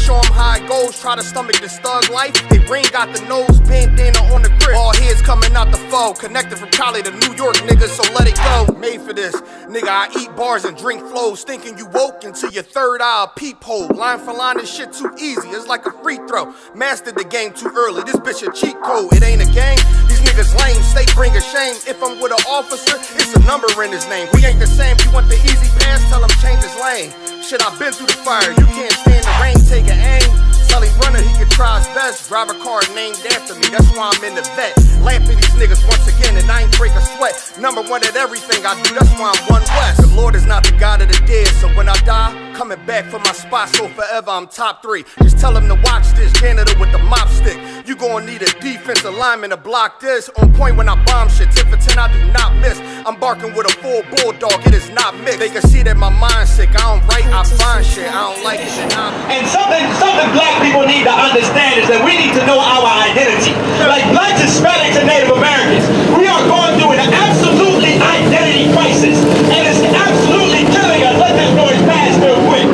show them how it goes, try to stomach this thug life. They ring got the nose, bandana on the grip. All heads coming out the foe, connected from Cali to New York, niggas, so let it go. Made for this, nigga, I eat bars and drink flows, thinking you woke until your third eye a peephole. Line for line, this shit too easy, it's like a free throw. Mastered the game too early, this bitch a cheat code. It ain't a game, these niggas lame, stay bring a shame. If I'm with an officer, it's a number in his name. We ain't the same, you want the easy pass, tell him change his lane. Shit, I've been through the fire, you can't stand the rain, take an aim. Tell him runner, he can try his best. Drive a car named after me, that's why I'm in the vet. Lamping these niggas once again, and I ain't break a sweat. Number one at everything I do, that's why I'm one West. The Lord is not the God of the dead, so when I die, coming back for my spot, so forever I'm top 3. Just tell him to watch this, janitor with the mop stick. You gon' need a defensive lineman to block this. On point when I bomb shit, 10 for 10 I do not miss. I'm barking with a full bulldog, it is not mixed. They can see that my mind's sick, I don't write, I find shit, I don't like it. And something black people need to understand is that we need to know our identity. Like blacks, Hispanics, and Native Americans, we are going through an absolutely identity crisis, and it's absolutely killing us. Let this noise pass real quick.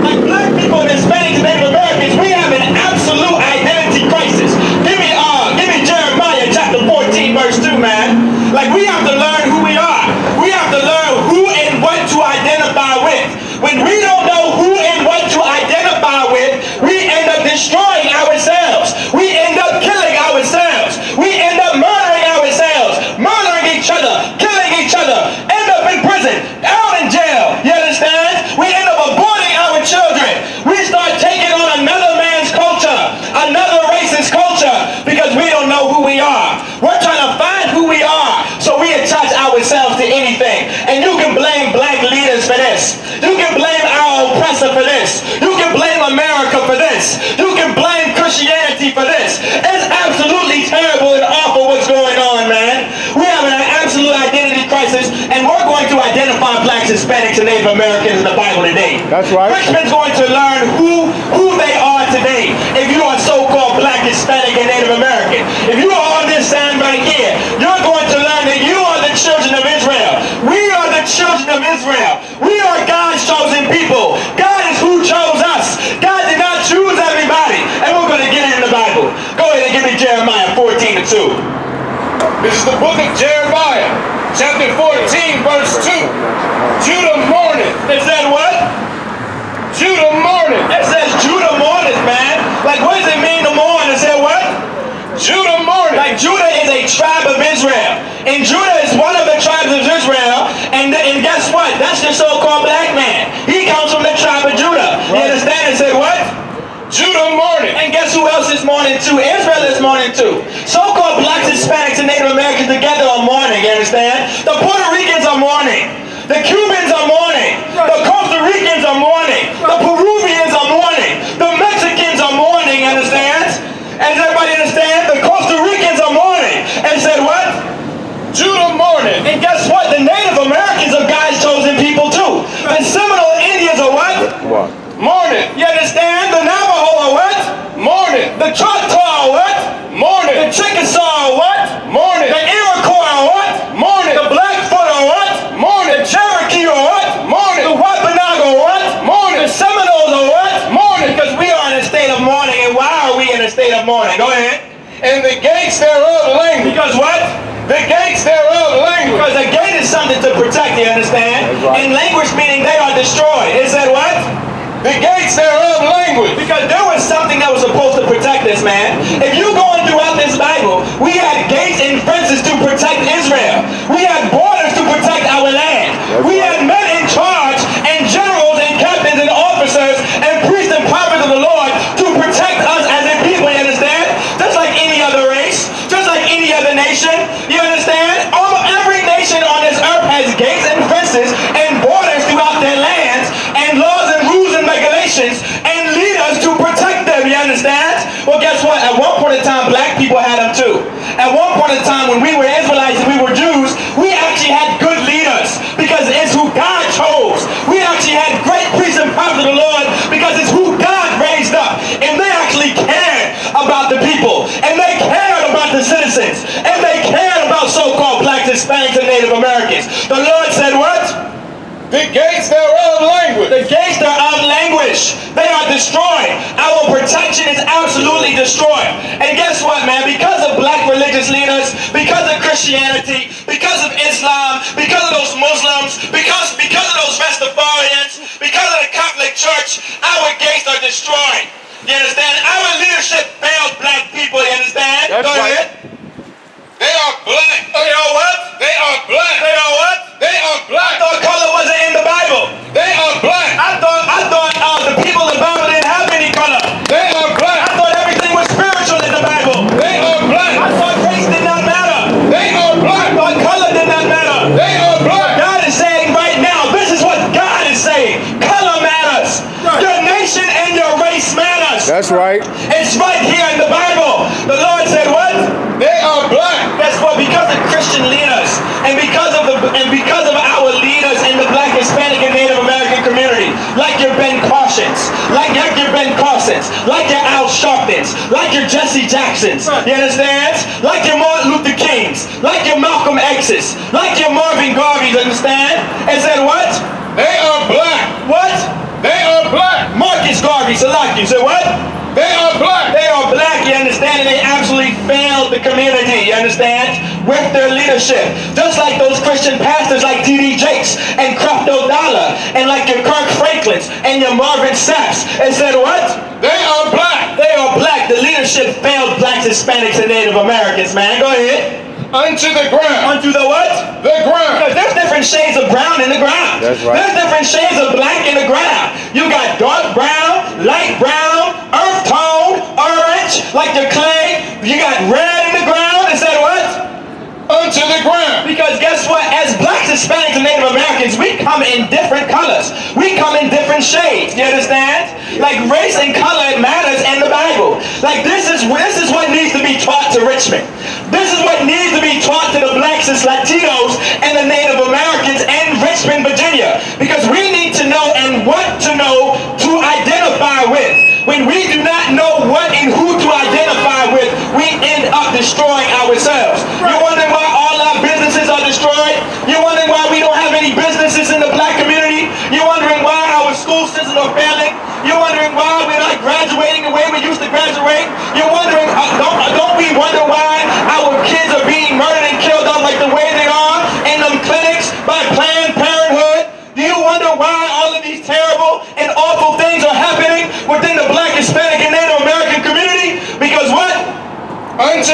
Like black people, Hispanics, and Native Americans, we have an absolute identity crisis. Give me Jeremiah chapter 14, verse 2, man. Like we have to learn who we are. We have to learn who and what to identify with. When we don't know who and what to identify with, we end up destroying ourselves. We end up killing ourselves. We end up murdering ourselves, murdering each other, killing each other, end up in prison, out in jail. You understand? We end up aborting our children. We start taking on another man's culture, another racist culture, because we don't know who we are. We're trying to find who we are, so we attach ourselves to anything. And you can blame black leaders for this. You can blame our oppressor for this. You can blame America for this. You can blame Christianity for this. It's absolutely terrible and awful what's going on, man. We have an absolute identity crisis, and we're going to identify blacks, Hispanics, and Native Americans in the Bible today. That's right. Richmond's going to learn who they are today. If you are so-called black, Hispanic, and Native American, if you are on this sign right here, you're going to learn that you are the children of Israel. We are the children of Israel. We are God's chosen people. God is who chose us. God did not choose everybody. And we're going to get it in the Bible. Go ahead and give me Jeremiah 14:2. This is the book of Jeremiah, chapter 14, verse 2. Judah mourneth. It said what? Judah mourneth. It says Judah mourneth, man. Like, what does it mean to mourn? It said what? Judah mourneth. Like, Judah is a tribe of Israel. And Judah is one of the tribes of Israel. And guess what? That's the so-called black man. He comes from the tribe of Judah. You understand? It said what? Judah mourning. And guess who else is mourning too? Israel is mourning too. So-called blacks, Hispanics, and Native Americans together are mourning, you understand? The Puerto Ricans are mourning. The Cubans are mourning. The Costa Ricans are mourning. The Peruvians are mourning. The Mexicans are mourning, you understand? Does everybody understand? The Costa Ricans are mourning. And said what? Judah mourning. And guess what? The Native Americans are God's chosen people too. The Seminole Indians are what? What? Mourning. You understand? The Navajo are what? Mourning. The Choctaw are what? Mourning. The Chickasaw are what? Mourning. The Iroquois are what? Mourning. The Blackfoot are what? Mourning. The Cherokee are what? Mourning. The Wampanoag are what? Mourning. The Seminoles are what? Mourning. Because we are in a state of mourning. And why are we in a state of mourning? Go ahead. And the gates thereof language. Because what? The gates thereof language. Because a gate is something to protect, you understand? Right. And language meaning they are destroyed. It said what? The gates thereof language. Because there was something that was supposed to protect us, man. If you going throughout this Bible, we had gates and fences to protect Israel. We had borders to protect our land. We had men in charge and generals and captains and officers and priests and prophets of the Lord to protect us as a people, you understand? Just like any other race, just like any other nation, you understand? Every nation on this earth has gates and fences and borders throughout their lands and laws and rules and regulations and leaders to protect them, you understand? Well, guess what? At one point in time, black people had them too. At one point in time, when we were Israelites and we were Jews, we actually had good leaders because it's who God chose. We actually had great priests and prophets of the Lord because it's who God raised up. And they actually cared about the people. And they cared about the citizens. And they cared about so-called blacks, Hispanics, and Native Americans. The Lord said what? The gates thereof language. The gates thereof languished. They are destroyed. Our protection is absolutely destroyed. And guess what, man? Because of black religious leaders, because of Christianity, because of Islam, because of those Muslims, because of those Rastafarians, because of the Catholic Church, our gates are destroyed. You understand? Our leadership failed black people, you understand? That's Go right. ahead. They are black. They are what? They are black. They are what? They are I black. thought color wasn't in the Bible. They are black. I thought the people in the Bible didn't have any color. They are I black. thought everything was spiritual in the Bible. They are I black. thought race did not matter. They are I black. thought color did not matter. They are black. God is saying right now, this is what God is saying. Color matters. Your nation and your race matters. That's right. It's right here in the Bible. The Lord said what? They are black. Guess what? Because of Christian leaders and because of our leaders in the black, Hispanic, and Native American community, like your Ben Carsons, like your Al Sharptons, like your Jesse Jacksons, you understand? Like your Martin Luther Kings, like your Malcolm X's, like your Marvin Garveys, understand? And said what? They are black. What? They are black. Marcus Garvey, select you. Said what? They are black. They are black, you understand, and they absolutely failed the community, you understand, with their leadership. Just like those Christian pastors like T.D. Jakes and Creflo Dollar, and like your Kirk Franklins and your Marvin Saps, and said what? They are black. They are black. The leadership failed blacks, Hispanics, and Native Americans, man. Go ahead. Unto the ground. Onto the what? The ground. Because there's different shades of brown in the ground. That's right. There's different shades of black in the ground. You got dark brown, light brown, earth tone, orange, like the clay. You got red in the ground. Is that what? Unto the ground. Because guess what? As blacks, Hispanics, and Native Americans, we come in different colors. We come in different shades. You understand? Like race and color, it matters in the Bible. Like this is what needs to be taught to Richmond. This is what needs to be taught to the blacks and Latinos and the Native Americans in Richmond, Virginia. Because we need to know and what to know to identify with. When we do not know what and who to identify with, we end up destroying ourselves. You're wondering why all our businesses are destroyed? You're wondering why we don't have any businesses in the black community? You're wondering why our school systems are failing? You're wondering why we're not graduating the way we used to graduate? You're wondering, don't we wonder why our kids are being murdered and killed off like the way they are in them clinics by Planned Parenthood? Do you wonder why all of these terrible and awful things are happening within the black, Hispanic, and Native American community? Because what? Unto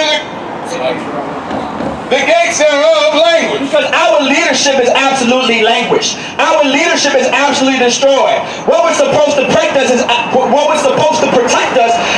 the gates thereof language. Because our leadership is absolutely languished. Our leadership is absolutely destroyed. What was supposed to protect us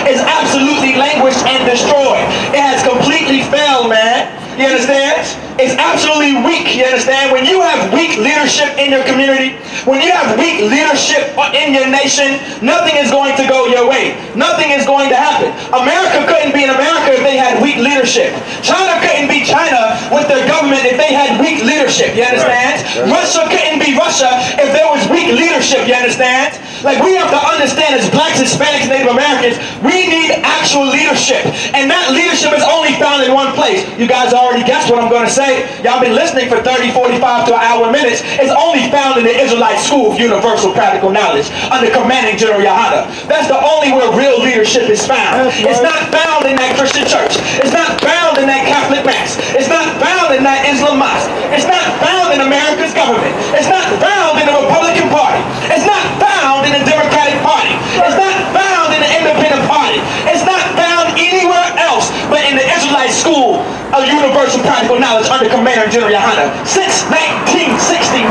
is absolutely languished and destroyed. It has completely failed, man. You understand? It's absolutely weak, you understand? When you have weak leadership in your community, when you have weak leadership in your nation, nothing is going to go your way. Nothing is going to happen. America couldn't be in America if they had weak leadership. China couldn't be China with their government if they had weak leadership, you understand? Russia couldn't be Russia if there was weak leadership, you understand? Like, we have to understand as blacks, Hispanics, and Native Americans, we need actual leadership. And that leadership is only found in one place. You guys already guessed what I'm going to say. Y'all been listening for 30, 45 to an hour minutes. It's only found in the Israelite School of Universal Practical Knowledge under commanding General Yahanna. That's the only where real leadership is found. It's not found in that Christian church. It's not found in that Catholic mass. It's not found in that Islam mosque. It's not found in America's government. It's not found in the Republican Party. It's not found in the Democratic Party. It's not found in the Independent Party. It's not found anywhere else but in the Israelite School of Universal Practical Knowledge under Commander General Yahanna since 1969.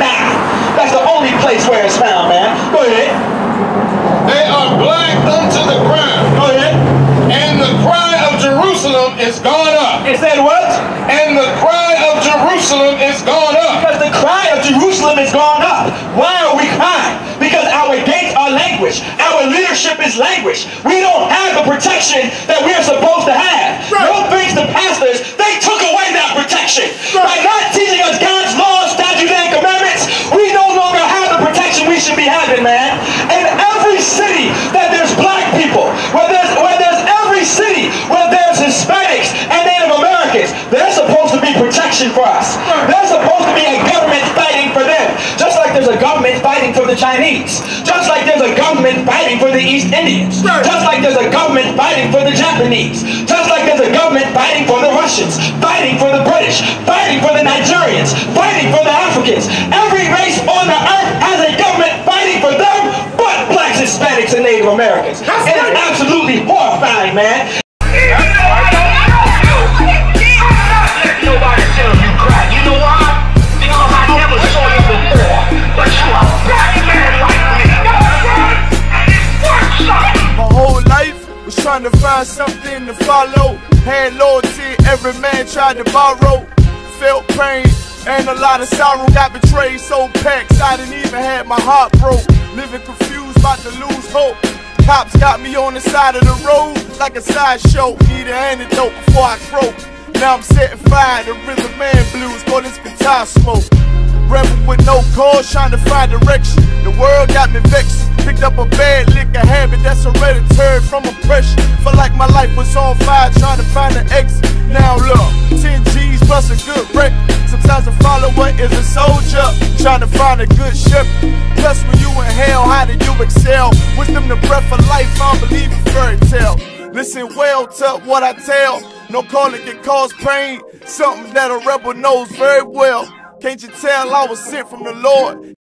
That's the only place where it's found, man. Go ahead. They are black unto the ground. Go ahead. And the cry of Jerusalem is gone up. It said what? And the cry of Jerusalem is gone up. Because the cry of Jerusalem is gone up. Why are we crying? Because our gates are languished. Our leadership is languished. We don't have the protection that we're supposed to have. No thanks to pastors, they took away that protection. By not teaching us God's laws, statutes, and commandments, we no longer have the protection we should be having, man. In every city that there's black people, where there's every city where there's Hispanics and Native Americans, there's supposed to be protection for us. There's supposed to be a government fighting for them. Just like the there's a government fighting for the Chinese. Just like there's a government fighting for the East Indians. Just like there's a government fighting for the Japanese. Just like there's a government fighting for the Russians, fighting for the British, fighting for the Nigerians, fighting for the Africans. Every race on the earth has a government fighting for them, but blacks, Hispanics, and Native Americans. It's absolutely horrifying, man. Nobody tell you cry. You know why? Because I never saw you before. But you a black man like me. And it works out. My whole life was trying to find something to follow. Had loyalty, every man tried to borrow. Felt pain and a lot of sorrow. Got betrayed, sold packs, I didn't even have my heart broke. Living confused, about to lose hope. Cops got me on the side of the road like a sideshow. Need an antidote before I croak. Now I'm setting fire to rhythm man blues for this guitar smoke. Rebel with no cause, trying to find direction. The world got me vexed. Picked up a bad liquor habit that's hereditary from oppression. Felt like my life was on fire, trying to find an exit. Now look, 10 G's plus a good wreck. Sometimes a follower is a soldier, trying to find a good ship. Plus when you in hell, how do you excel? Wisdom the breath of life, I don't believe in fairy tale. Listen well to what I tell. No calling can cause pain, something that a rebel knows very well. Can't you tell I was sent from the Lord?